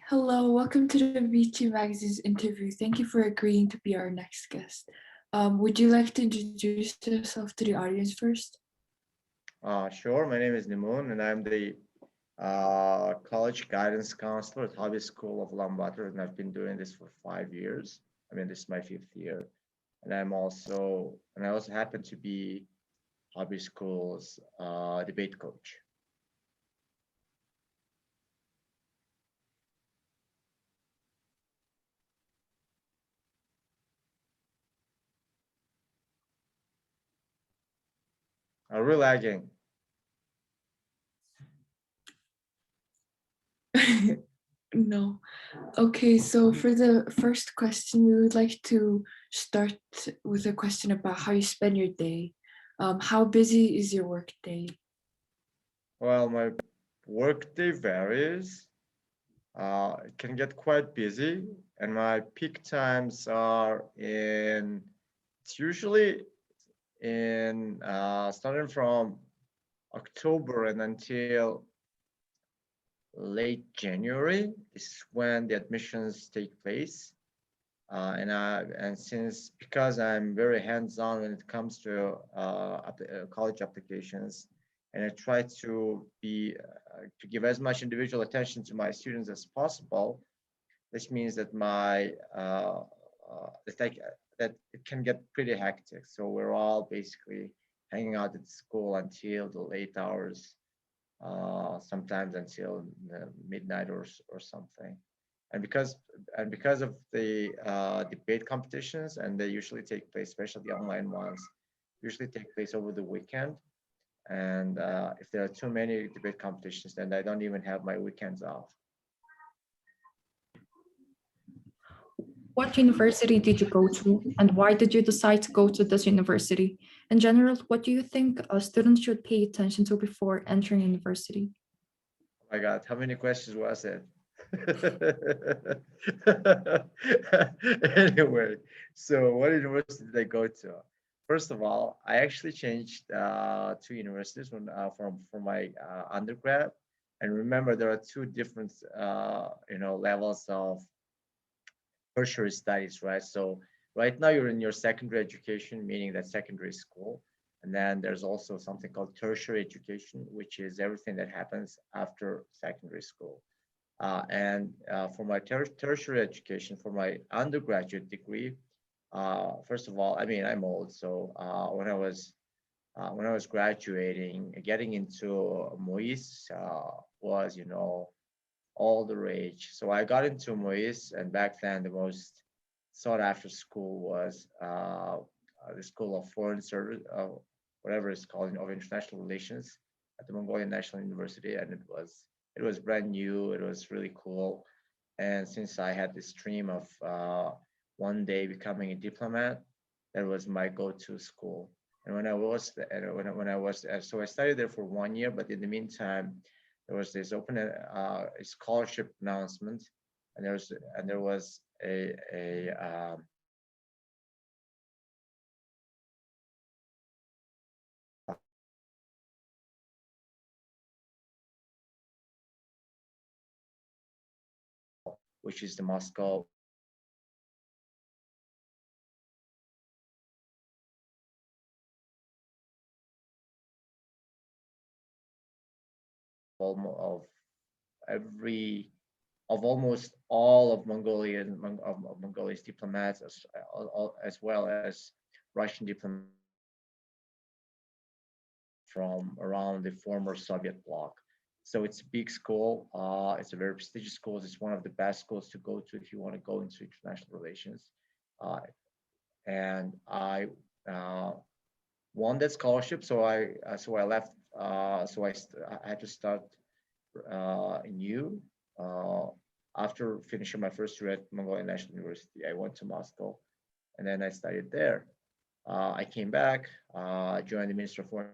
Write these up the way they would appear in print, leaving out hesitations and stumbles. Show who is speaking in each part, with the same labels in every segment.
Speaker 1: Hello, welcome to the Vici magazine's interview. Thank you for agreeing to be our next guest. Would you like to introduce yourself to the audience first?
Speaker 2: Sure. My name is Nemuun, and I'm the college guidance counselor at Hobby School of Ulaanbaatar, and I've been doing this for 5 years. I mean, this is my fifth year, and I also happen to be Hobby School's debate coach. We're lagging.
Speaker 1: No. Okay, so for the first question, we would like to start with a question about how you spend your day. How busy is your work day?
Speaker 2: Well, my workday varies. It can get quite busy, and my peak times are it's usually in starting from October and until late January is when the admissions take place. And because I'm very hands-on when it comes to college applications, and I try to give as much individual attention to my students as possible. This means that that it can get pretty hectic. So we're all basically hanging out at school until the late hours, sometimes until midnight or something. And because of the debate competitions, and they usually take place, especially the online ones, usually take place over the weekend. And if there are too many debate competitions, then I don't even have my weekends off.
Speaker 3: What university did you go to, and why did you decide to go to this university? In general, what do you think students should pay attention to before entering university?
Speaker 2: Oh my God, how many questions was it? Anyway, so what university did I go to? First of all, I actually changed two universities for my undergrad. And remember, there are two different levels of tertiary studies, right? So right now you're in your secondary education, meaning that secondary school. And then there's also something called tertiary education, which is everything that happens after secondary school. And for my tertiary education, for my undergraduate degree, first of all, I mean, I'm old. So when I was graduating, getting into MOIS was, all the rage. So I got into MOIS, and back then the most sought after school was the School of Foreign Service, whatever it's called, of International Relations at the Mongolian National University, and it was brand new. It was really cool, and since I had this dream of one day becoming a diplomat, that was my go-to school. And when I was so I studied there for 1 year, but in the meantime, there was this open scholarship announcement, and there was a which is the Moscow of every of almost all of Mongolia's diplomats, as well as Russian diplomats from around the former Soviet bloc. So it's a big school. It's a very prestigious school. It's one of the best schools to go to if you want to go into international relations. Uh, and I won that scholarship, so I left. I had to start new. After finishing my first year at Mongolian National University, I went to Moscow, and then I studied there. I came back, joined the Ministry of Foreign,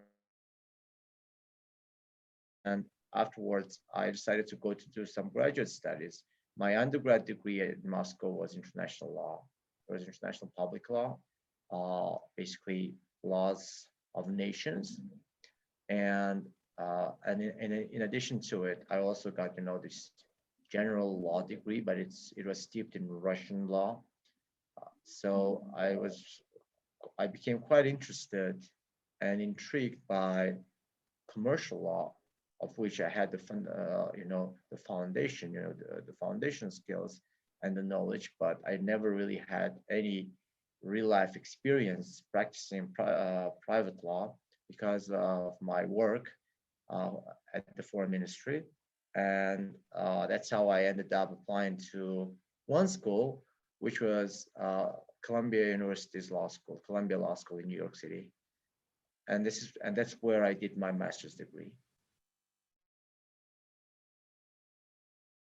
Speaker 2: and afterwards, I decided to go to do some graduate studies. My undergrad degree in Moscow was international law. It was international public law, basically laws of nations. And in addition to it, I also got this general law degree, but it was steeped in Russian law. So I became quite interested and intrigued by commercial law, of which I had the foundation, the foundation skills and the knowledge, but I never really had any real life experience practicing private law because of my work at the foreign ministry. And that's how I ended up applying to one school, which was Columbia University's law school, Columbia Law School in New York City. And that's where I did my master's degree.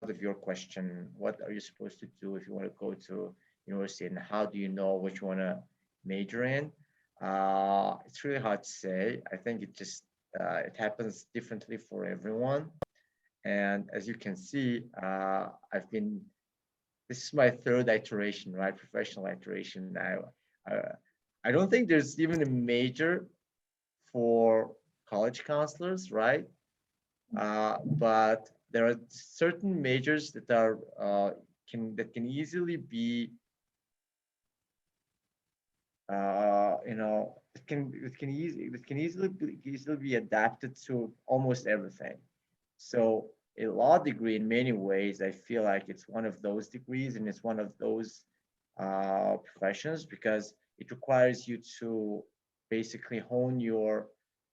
Speaker 2: Of your question, what are you supposed to do if you want to go to university, and how do you know what you want to major in? It's really hard to say. I think it happens differently for everyone. And as you can see, this is my third iteration, right? Professional iteration now. I don't think there's even a major for college counselors, right? But there are certain majors that are can easily be it can easily be adapted to almost everything. So a law degree, in many ways, I feel like it's one of those degrees, and it's one of those professions, because it requires you to basically hone your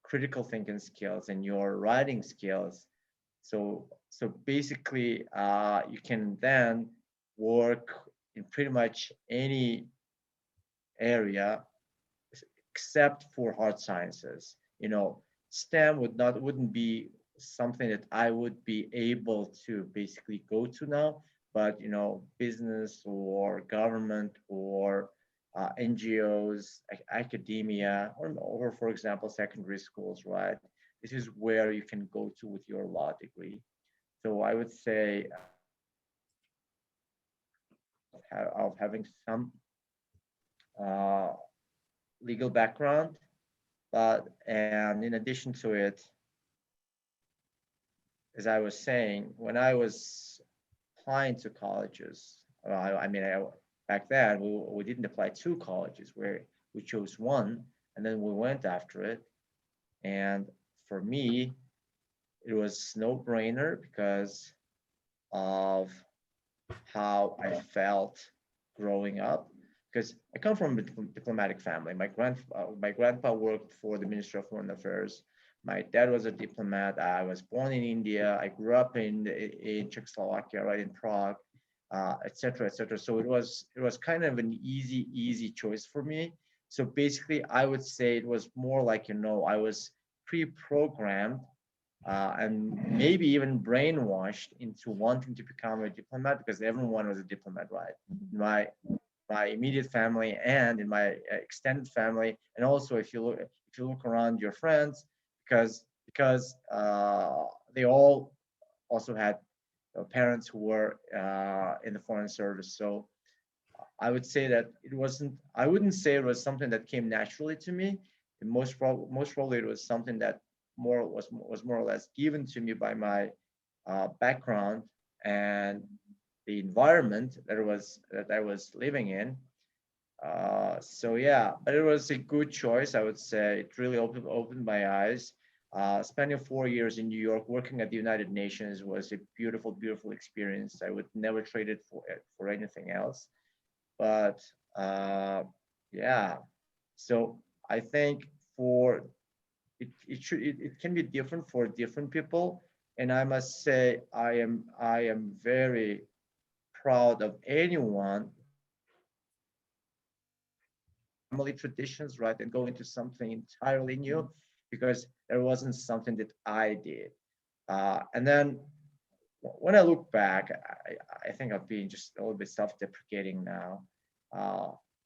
Speaker 2: critical thinking skills and your writing skills. So basically, you can then work in pretty much any area except for hard sciences. STEM wouldn't be something that I would be able to basically go to now, but business or government or NGOs, academia, or for example, secondary schools, right? This is where you can go to with your law degree. So I would say of having some legal background, and in addition to it, as I was saying, when I was applying to colleges, back then we didn't apply to colleges, where we chose one and then we went after it. And for me, it was no-brainer because of how I felt growing up. Because I come from a diplomatic family. My grandpa worked for the Ministry of Foreign Affairs. My dad was a diplomat. I was born in India. I grew up in Czechoslovakia, right in Prague, etc., etc. So it was kind of an easy choice for me. So basically, I would say it was more like I was pre-programmed and maybe even brainwashed into wanting to become a diplomat, because everyone was a diplomat, right? My immediate family and in my extended family, and also if you look around your friends, because they all also had parents who were in the foreign service. So I would say that I wouldn't say it was something that came naturally to me. Most probably it was something that was more or less given to me by my background and the environment that I was living in. So yeah, but it was a good choice, I would say. It really opened my eyes. Spending 4 years in New York working at the United Nations was a beautiful experience. I would never trade it for anything else. But yeah, so I think it can be different for different people, and I must say I am very proud of anyone family traditions, right, and go into something entirely new, because there wasn't something that I did. And then when I look back, I think I've been just a little bit self-deprecating now.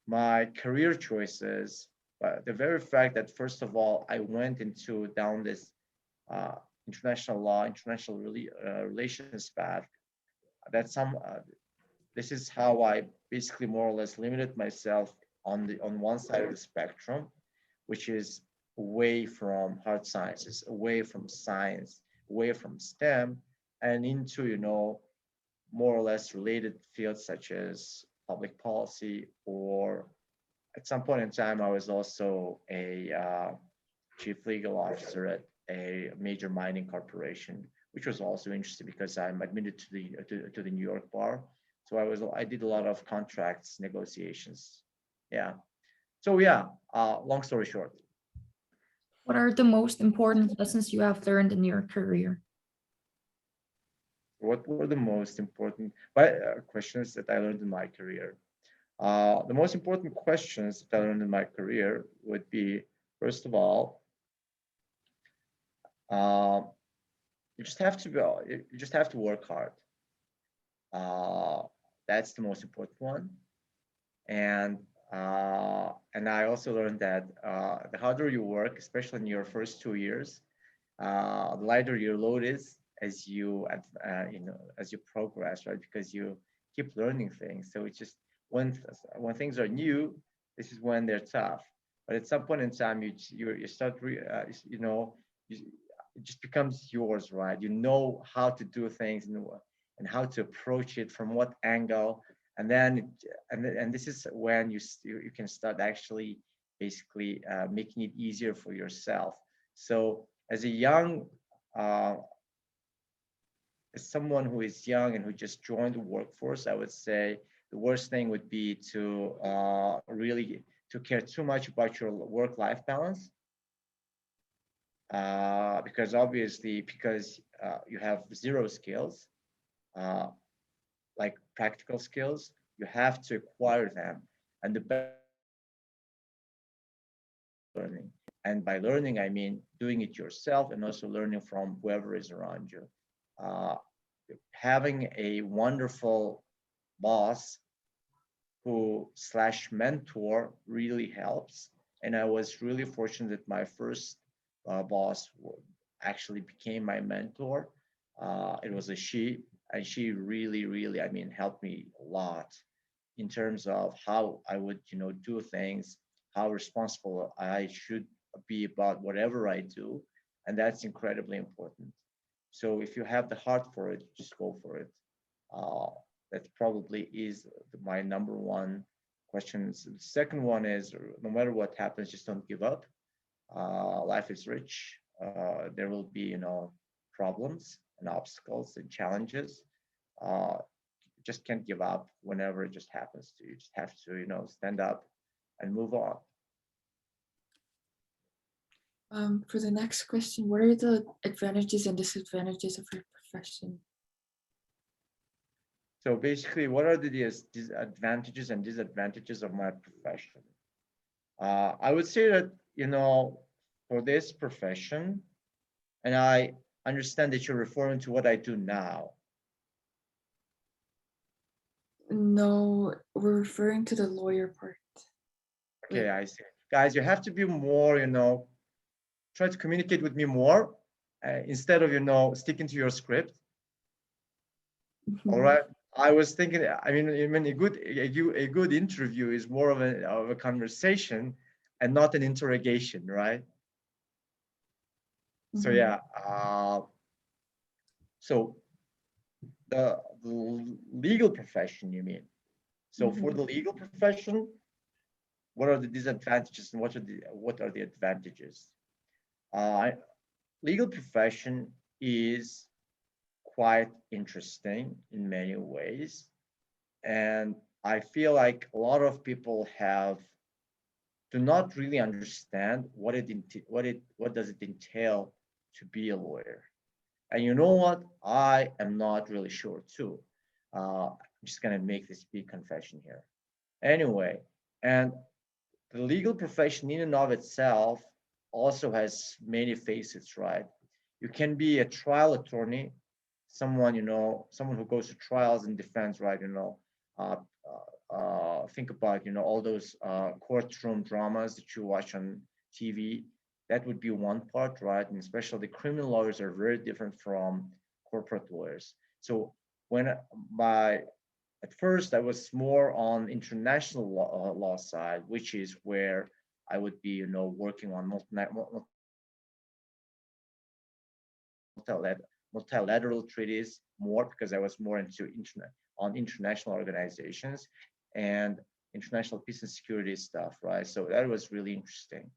Speaker 2: My career choices, the very fact that first of all I went down this international law, international relations path. That's this is how I basically more or less limited myself on one side of the spectrum, which is away from hard sciences, away from science, away from STEM, and into more or less related fields such as public policy, or at some point in time, I was also a chief legal officer at a major mining corporation, which was also interesting because I'm admitted to the New York bar. So I did a lot of contracts negotiations. Yeah. So yeah, long story short.
Speaker 3: What are the most important lessons you have learned in your career?
Speaker 2: What were the most important questions that I learned in my career? The most important questions that I learned in my career would be, first of all, you just have to work hard. That's the most important one. And I also learned that the harder you work, especially in your first 2 years, the lighter your load is as you progress, right? Because you keep learning things. So it's just when things are new, this is when they're tough. But at some point in time, you start it just becomes yours, right? You know how to do things and how to approach it from what angle, and then and this is when you can start actually basically making it easier for yourself. So as a young as someone who is young and who just joined the workforce, I would say the worst thing would be to really to care too much about your work-life balance, because obviously you have zero skills, like practical skills, you have to acquire them, and the best learning. And by learning, I mean doing it yourself and also learning from whoever is around you. Having a wonderful boss who / mentor really helps. And I was really fortunate that my first boss actually became my mentor. It was a she, and she really, I mean, helped me a lot in terms of how I would, do things, how responsible I should be about whatever I do. And that's incredibly important. So if you have the heart for it, just go for it. That probably is my number one question. The second one is, no matter what happens, just don't give up. Life is rich. There will be, problems and obstacles and challenges. Just can't give up whenever it just happens to you. You just have to, stand up and move on.
Speaker 1: For the next question, what are the advantages and disadvantages of your profession?
Speaker 2: So basically, what are the advantages and disadvantages of my profession? I would say that, for this profession, and I understand that you're referring to what I do now.
Speaker 1: No, we're referring to the lawyer part.
Speaker 2: Okay, I see. Guys, you have to be more, try to communicate with me more instead of, sticking to your script. All right. I was thinking, I mean, a good interview is more of a conversation and not an interrogation, right? So yeah. So the legal profession, you mean? So for the legal profession, what are the disadvantages and what are the advantages? Legal profession is quite interesting in many ways, and I feel like a lot of people do not really understand what does it entail to be a lawyer. And you know what? I am not really sure too. I'm just gonna make this big confession here. Anyway, and the legal profession in and of itself also has many facets, right? You can be a trial attorney, someone who goes to trials and defense, right? Think about all those courtroom dramas that you watch on TV. That would be one part, right? And especially the criminal lawyers are very different from corporate lawyers. So at first I was more on international law side, which is where I would be, working on multilateral multilateral treaties more, because I was more into international organizations and international peace and security stuff, right? So that was really interesting.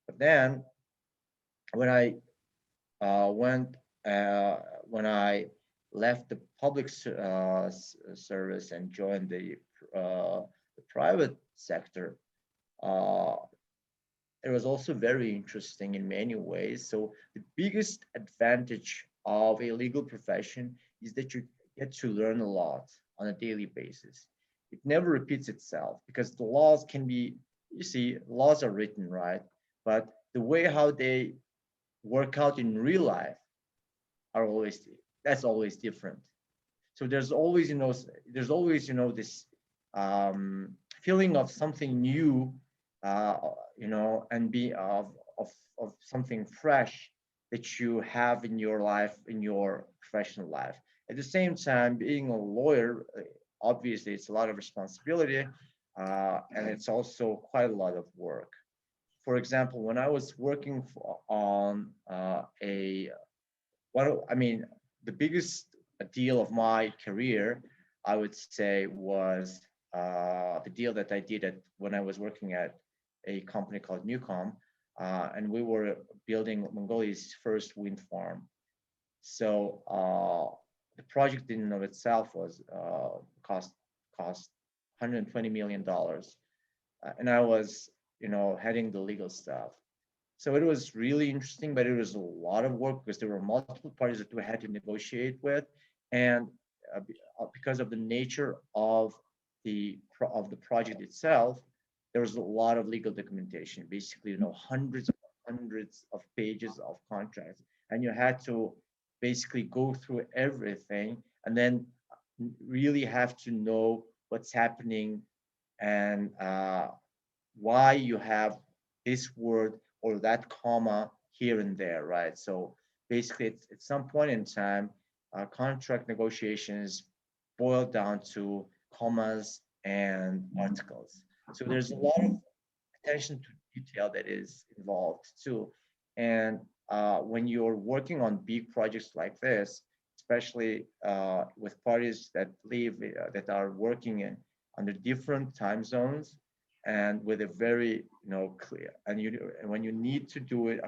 Speaker 2: But then when I when I left the public service and joined the private sector, it was also very interesting in many ways. So the biggest advantage of a legal profession is that you get to learn a lot on a daily basis. It never repeats itself, because the laws can be, you see, laws are written, right? But the way how they work out in real life are always, that's always different. So there's always, this feeling of something new, and be of something fresh that you have in your life, in your professional life. At the same time, being a lawyer, obviously it's a lot of responsibility, and it's also quite a lot of work. For example, when I was working on the biggest deal of my career, I would say, was the deal that I did when I was working at a company called Newcom, and we were building Mongolia's first wind farm. So the project in and of itself was cost $120 million, and I was, heading the legal stuff. So it was really interesting, but it was a lot of work because there were multiple parties that we had to negotiate with, and because of the nature of the project itself, there was a lot of legal documentation. Basically, hundreds of pages of contracts, and you had to basically go through everything, and then really have to know what's happening and why you have this word or that comma here and there, right? So basically, at some point in time, contract negotiations boil down to commas and articles. So there's a lot of attention to detail that is involved too. And when you're working on big projects like this, especially with parties that that are working under different time zones, and with a very clear, and when you need to do it,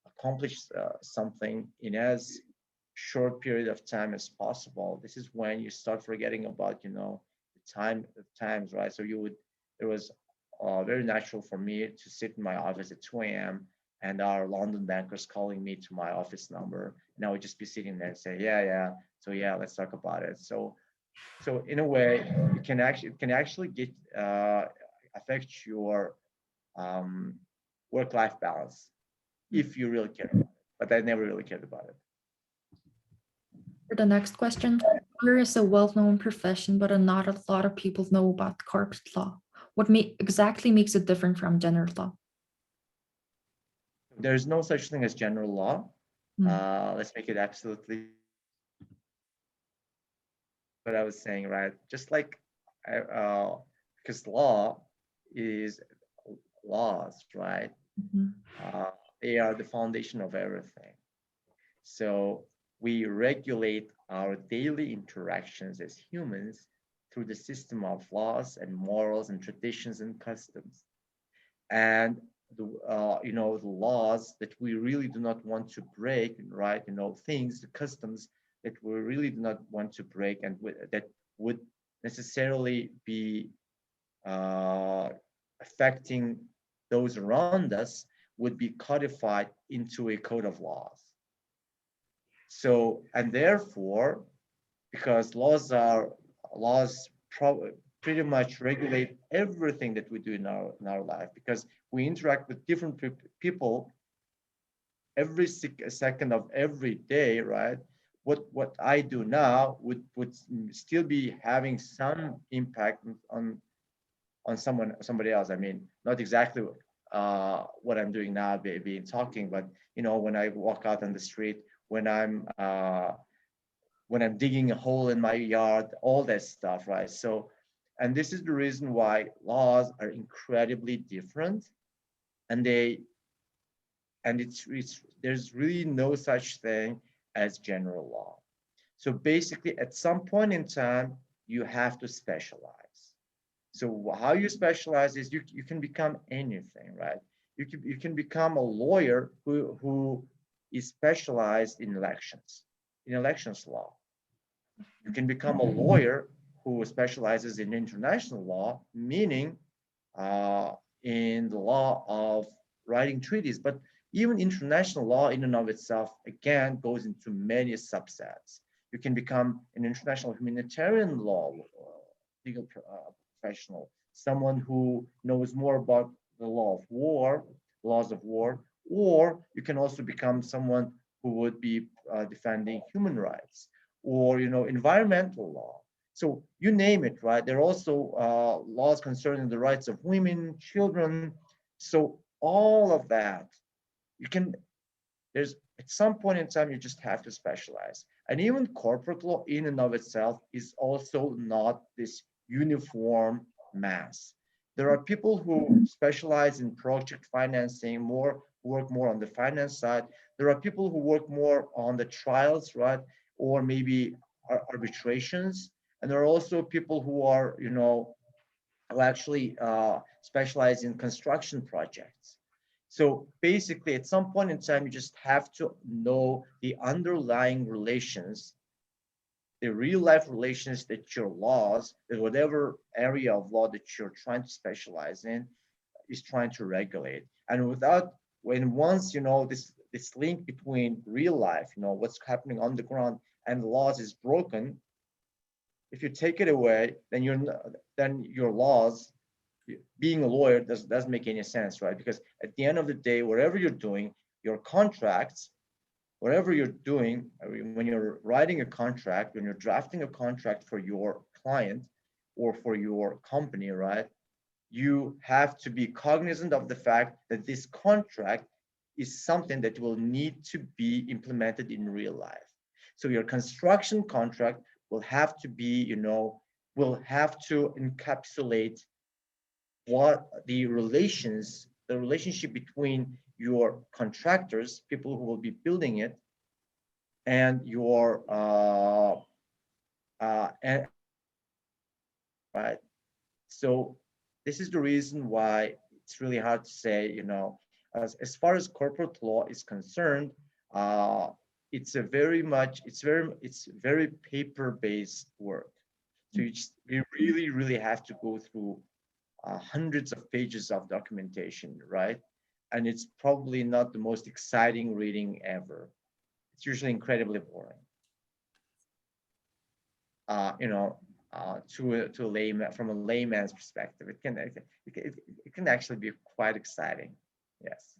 Speaker 2: accomplish something in as short period of time as possible, this is when you start forgetting about the times, right? So it was very natural for me to sit in my office at 2 a.m. and our London bankers calling me to my office number, and I would just be sitting there and say, yeah, so yeah, let's talk about it. So in a way, it can actually get affect your work-life balance if you really care about it. But I never really cared about it.
Speaker 3: For the next question, lawyer is a well-known profession, but not a lot of people know about corporate law. What exactly makes it different from general law?
Speaker 2: There's no such thing as general law. Let's make it absolutely what I was saying, right? Just like because law is laws, right? They are the foundation of everything. So we regulate our daily interactions as humans through the system of laws and morals and traditions and customs. And the laws that we really do not want to break, right? Things, the customs that we really do not want to break, and that would necessarily be affecting those around us, would be codified into a code of laws. So, and therefore, because laws pretty much regulate everything that we do in our life, because we interact with different people every second of every day, right? What I do now would still be having some impact on somebody else. I mean, not exactly what I'm doing now, being talking, but when I walk out on the street, when I'm digging a hole in my yard, all that stuff, right? So, and this is the reason why laws are incredibly different, and there's really no such thing as general law. So basically, at some point in time, you have to specialize. So how you specialize is you can become anything, right? You can become a lawyer who is specialized in elections law. You can become a lawyer who specializes in international law, meaning in the law of writing treaties. But even international law in and of itself, again, goes into many subsets. You can become an international humanitarian law legal professional, someone who knows more about the laws of war, or you can also become someone who would be defending human rights or environmental law. So you name it, right? There are also laws concerning the rights of women, children. So all of that, there's at some point in time, you just have to specialize. And even corporate law in and of itself is also not this uniform mass. There are people who specialize in project financing, work more on the finance side. There are people who work more on the trials, right? Or maybe arbitrations. And there are also people who who actually specialize in construction projects. So basically, at some point in time, you just have to know the underlying relations, the real life relations that your laws, that whatever area of law that you're trying to specialize in is trying to regulate. And once this link between real life, what's happening on the ground and the laws is broken, if you take it away, then your laws, being a lawyer doesn't make any sense, right? Because at the end of the day, whatever you're doing, your contracts, whatever you're doing, when you're writing a contract, when you're drafting a contract for your client or for your company, right? You have to be cognizant of the fact that this contract is something that will need to be implemented in real life. So your construction contract will have to be, will have to encapsulate what the relationship between your contractors, people who will be building it, and your right. So this is the reason why it's really hard to say, as far as corporate law is concerned, it's very paper-based work. So you really, really have to go through hundreds of pages of documentation, right? And it's probably not the most exciting reading ever. It's usually incredibly boring. From a layman's perspective, it can actually be quite exciting. Yes.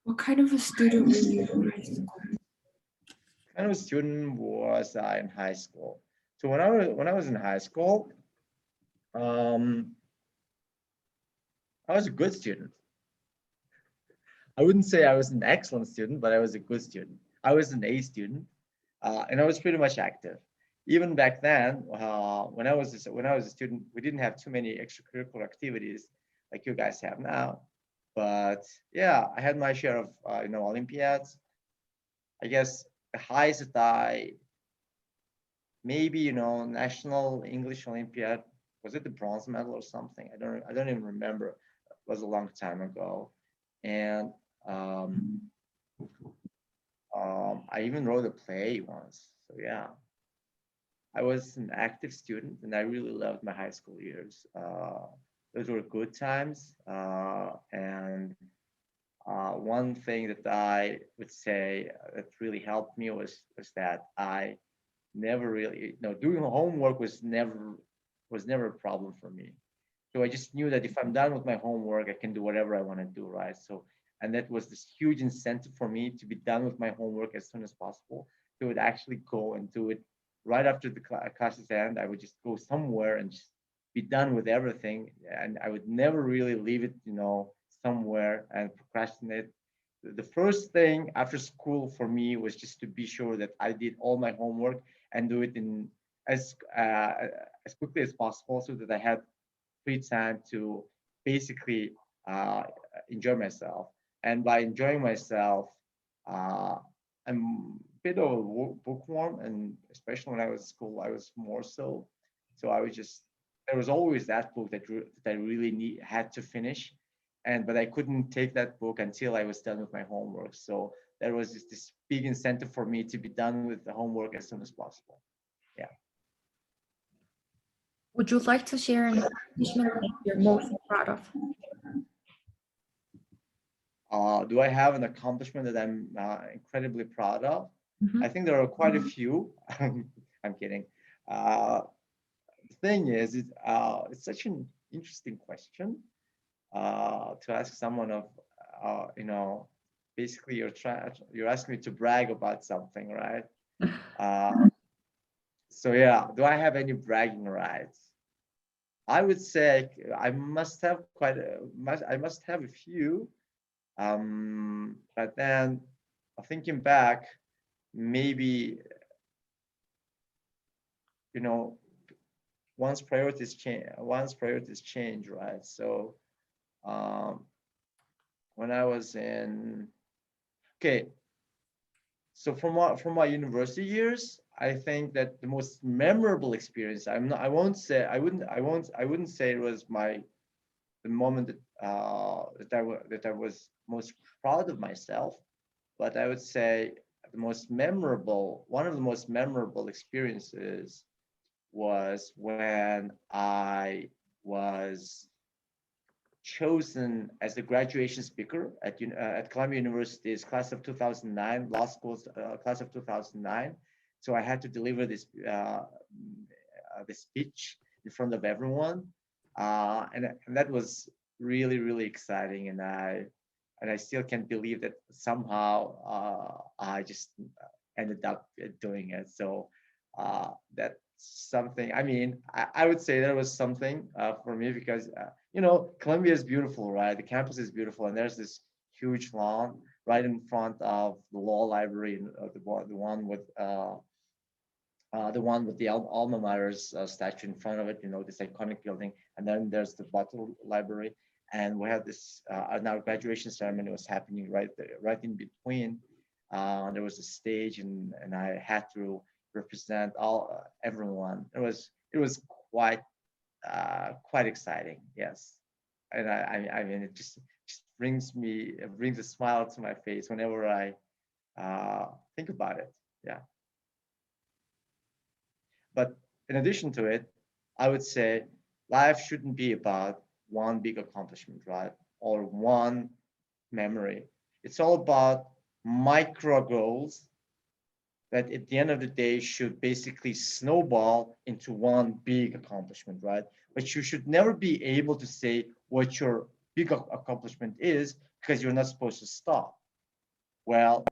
Speaker 1: What kind of a student were you in high school?
Speaker 2: What kind of a student was I in high school? So when I was in high school, I was a good student. I wouldn't say I was an excellent student, but I was a good student. I was an A student, and I was pretty much active. Even back then, when I was a student, we didn't have too many extracurricular activities like you guys have now. But yeah, I had my share of Olympiads. I guess the highest that maybe National English Olympiad, was it the bronze medal or something? I don't even remember. It was a long time ago, and I even wrote a play once. So yeah, I was an active student, and I really loved my high school years. Those were good times, and one thing that I would say that really helped me was that I never really, doing homework was never a problem for me. So I just knew that if I'm done with my homework, I can do whatever I want to do, right? So, and that was this huge incentive for me to be done with my homework as soon as possible. So I would actually go and do it right after the classes end. I would just go somewhere and just be done with everything, and I would never really leave it, somewhere and procrastinate. The first thing after school for me was just to be sure that I did all my homework and do it in as quickly as possible, so that I had free time to basically enjoy myself. And by enjoying myself, I'm a bit of a bookworm, and especially when I was in school, I was more so. So I was just there was always that book that I really had to finish, but I couldn't take that book until I was done with my homework. So there was just this big incentive for me to be done with the homework as soon as possible. Yeah.
Speaker 3: Would you like to share an accomplishment that you're most proud of?
Speaker 2: Do I have an accomplishment that I'm incredibly proud of?
Speaker 3: Mhm.
Speaker 2: I think there are quite a few. I'm kidding. The thing is, it's such an interesting question to ask someone of, basically you're asking me to brag about something, right? So yeah, do I have any bragging rights? I would say I must have I must have a few. But then thinking back, maybe, you know, once priorities change, right? So when I was in, okay, so from my university years, I think that the most memorable experience, I wouldn't say it was the moment that I was most proud of myself, but I would say one of the most memorable experiences was when I was chosen as the graduation speaker at Columbia University's class of 2009, law school's class of 2009. So I had to deliver this speech in front of everyone, and that was really, really exciting. And I still can't believe that somehow I just ended up doing it. So that's something. I mean, I would say there was something for me because Columbia is beautiful, right? The campus is beautiful, and there's this huge lawn right in front of the law library, and the one with the alma mater's statue in front of it, this iconic building. And then there's the Butler Library. And we had this, and our graduation ceremony was happening right there, right in between. There was a stage, and I had to represent everyone. It was quite exciting, yes. And I mean, it just brings a smile to my face whenever I think about it. Yeah. But in addition to it, I would say life shouldn't be about one big accomplishment, right? Or one memory. It's all about micro goals that at the end of the day should basically snowball into one big accomplishment, right? But you should never be able to say what your big accomplishment is because you're not supposed to stop. Well,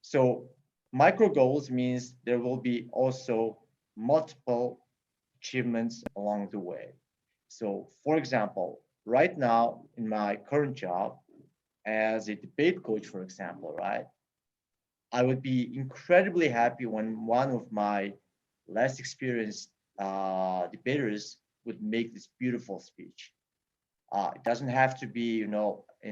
Speaker 2: so micro goals means there will be also multiple achievements along the way. So, for example, right now in my current job as a debate coach, for example, right, I would be incredibly happy when one of my less experienced debaters would make this beautiful speech. It doesn't have to be, in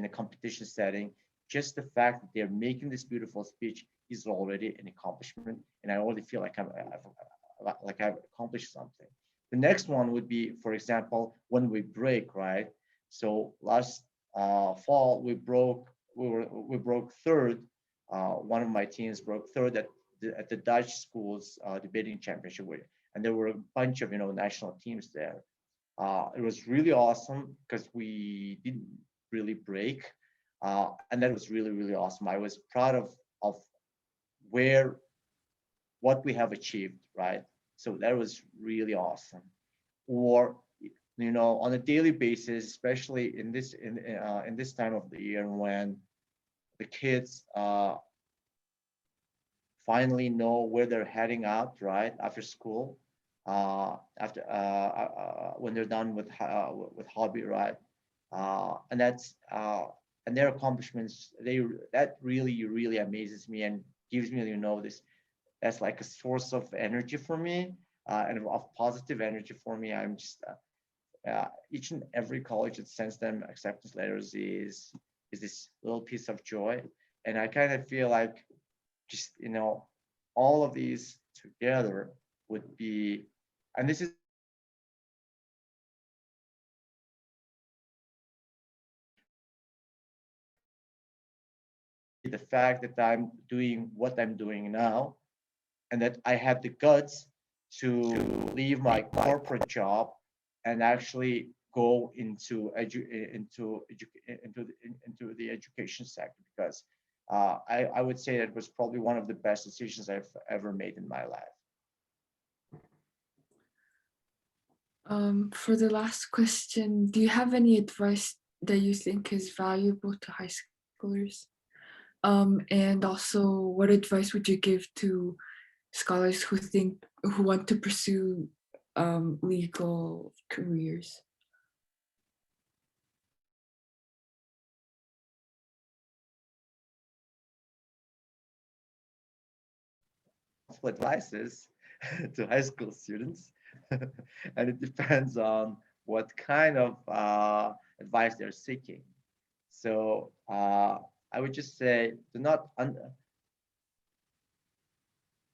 Speaker 2: a competition setting. Just the fact that they're making this beautiful speech is already an accomplishment, and I already feel like I've accomplished something. The next one would be, for example, when we break, right? So last fall we broke third. One of my teams broke third at the Dutch schools debating championship, and there were a bunch of national teams there. It was really awesome because we didn't really break, and that was really, really awesome. I was proud of what we have achieved, right? So that was really awesome. Or on a daily basis, especially in this time of the year when the kids finally know where they're heading out, right, after school, after when they're done with hobby, right, and and their accomplishments, that really, really amazes me and gives me this that's like a source of energy for me, and of positive energy for me. I'm just each and every college that sends them acceptance letters is this little piece of joy, and I kind of feel like just, all of these together would be, and this is the fact that I'm doing what I'm doing now, and that I had the guts to leave my corporate job and actually go into the education sector, because I would say that was probably one of the best decisions I've ever made in my life.
Speaker 1: For the last question, do you have any advice that you think is valuable to high schoolers? And also, what advice would you give to scholars who want to pursue legal careers?
Speaker 2: Advices to high school students, and it depends on what kind of advice they're seeking. So I would just say, do not.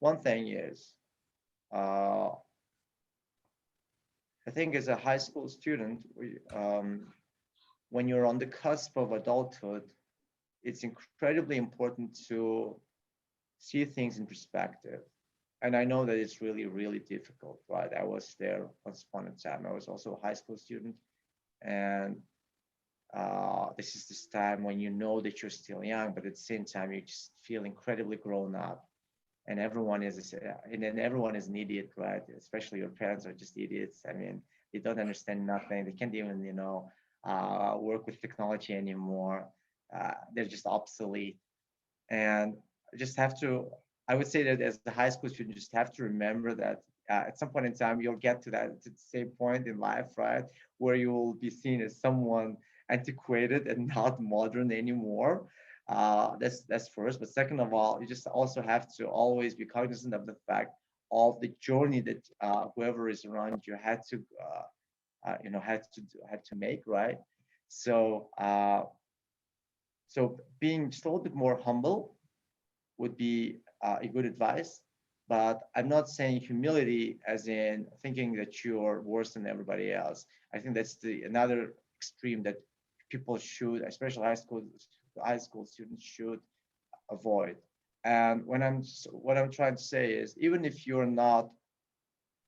Speaker 2: One thing is, I think as a high school student, when you're on the cusp of adulthood, it's incredibly important to see things in perspective. And I know that it's really, really difficult, right? I was there once upon a time. I was also a high school student. And this is this time when you know that you're still young, but at the same time, you just feel incredibly grown up. And everyone is an idiot, right? Especially your parents are just idiots. I mean, they don't understand nothing. They can't even, work with technology anymore. They're just obsolete. And just have to, I would say that as a high school student, you just have to remember that at some point in time, you'll get to the same point in life, right? Where you will be seen as someone antiquated and not modern anymore. That's first. But second of all, you just also have to always be cognizant of the fact of the journey that whoever is around you had to make, right? So being just a little bit more humble would be a good advice. But I'm not saying humility as in thinking that you're worse than everybody else. I think that's another extreme that people should, especially high school students, should avoid. And what I'm trying to say is, even if you're not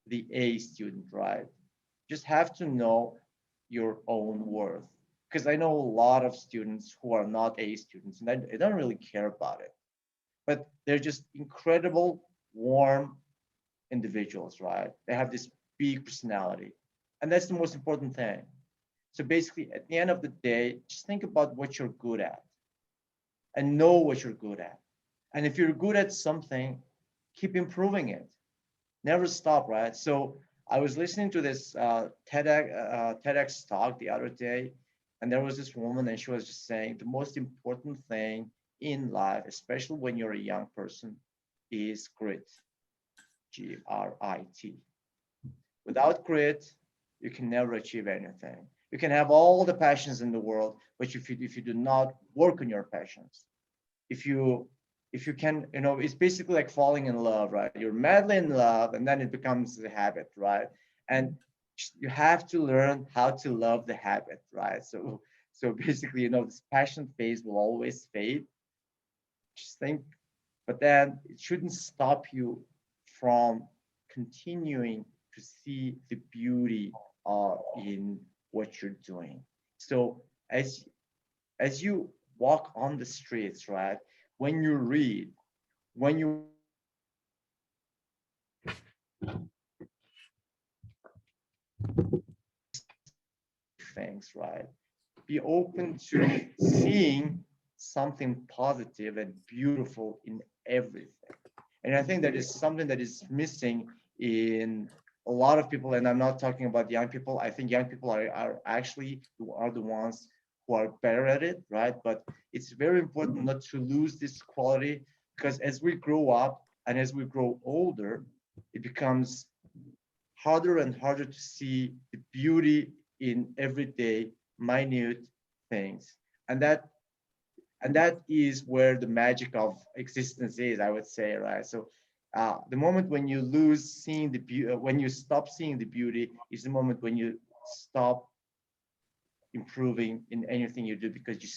Speaker 2: the A student, right, just have to know your own worth. Because I know a lot of students who are not A students, and they don't really care about it, but they're just incredible, warm individuals, right? They have this big personality, and that's the most important thing. So basically, at the end of the day, just think about what you're good at and know what you're good at. And if you're good at something, keep improving it. Never stop, right? So I was listening to this TEDx talk the other day, and there was this woman, and she was just saying the most important thing in life, especially when you're a young person, is grit. Grit. Without grit, you can never achieve anything. You can have all the passions in the world, but if you do not work on your passions, if you can, it's basically like falling in love, right? You're madly in love, and then it becomes a habit, right? And you have to learn how to love the habit, right? So basically, this passion phase will always fade. Just think, but then it shouldn't stop you from continuing to see the beauty in what you're doing. So as you walk on the streets, right? When you read, when you things, right? Be open to seeing something positive and beautiful in everything. And I think that is something that is missing in a lot of people. And I'm not talking about young people. I think young people are actually the ones who are better at it, right? But it's very important not to lose this quality, because as we grow up and as we grow older, it becomes harder and harder to see the beauty in everyday minute things. And and that is where the magic of existence is, I would say, right? So the moment when you lose seeing the beauty, when you stop seeing the beauty, is the moment when you stop improving in anything you do, because you